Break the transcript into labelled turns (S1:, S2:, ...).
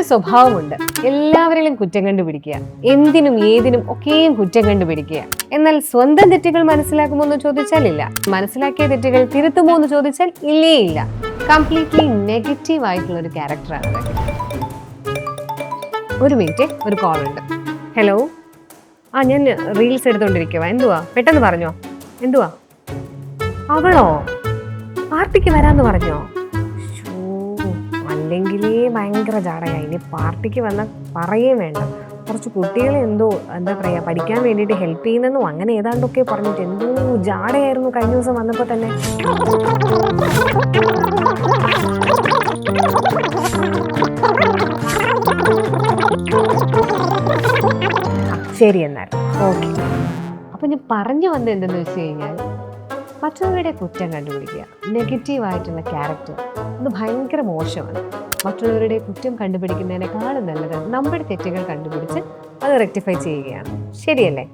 S1: സ്വഭാവമുണ്ട്, എല്ലാവരിലും കുറ്റം കണ്ടുപിടിക്കുക, എന്തിനും ഏതിനും ഒക്കെയും കുറ്റം കണ്ടുപിടിക്കുക. എന്നാൽ സ്വന്തം തെറ്റുകൾ മനസ്സിലാക്കുമോ എന്ന് ചോദിച്ചാൽ ഇല്ല, മനസ്സിലാക്കിയ തെറ്റുകൾ തിരുത്തുമോ എന്ന് ചോദിച്ചാൽ ഇല്ലേ ഇല്ല. കംപ്ലീറ്റ്ലി നെഗറ്റീവ് ആയിട്ടുള്ള ഒരു ക്യാരക്ടറാണ്. ഒരു മിനിറ്റ്, ഒരു കോൾ ഉണ്ട്. ഹലോ, ഞാൻ റീൽസ് എടുത്തോണ്ടിരിക്കുക. എന്തുവാ, പെട്ടെന്ന് പറഞ്ഞോ. എന്തുവാ? അവളോ പാർട്ടിക്ക് വരാന്ന് പറഞ്ഞോ? അല്ലെങ്കിലേ ഭയങ്കര ജാടയായി, ഇനി പാർട്ടിക്ക് വന്ന പറയേ വേണ്ട. കുറച്ച് കുട്ടികളെ എന്താ പറയാ പഠിക്കാൻ വേണ്ടിയിട്ട് ഹെൽപ്പ് ചെയ്യുന്നെന്നും അങ്ങനെ ഏതാണ്ടൊക്കെ പറഞ്ഞിട്ട് എന്തോ ജാടയായിരുന്നു കഴിഞ്ഞ ദിവസം വന്നപ്പോൾ തന്നെ. ശരി എന്നാൽ ഓക്കെ. അപ്പം ഞാൻ പറഞ്ഞു വന്നത് എന്തെന്ന് വെച്ച് കഴിഞ്ഞാൽ, മറ്റുള്ളവരുടെ കുറ്റം കണ്ടുപിടിക്കുക, നെഗറ്റീവായിട്ടുള്ള ക്യാരക്ടർ, അത് ഭയങ്കര മോശമാണ്. മറ്റുള്ളവരുടെ കുറ്റം കണ്ടുപിടിക്കുന്നതിനേക്കാളും നല്ലത് നമ്മുടെ തെറ്റുകൾ കണ്ടുപിടിച്ച് അത് റെക്ടിഫൈ ചെയ്യുകയാണ്. ശരിയല്ലേ?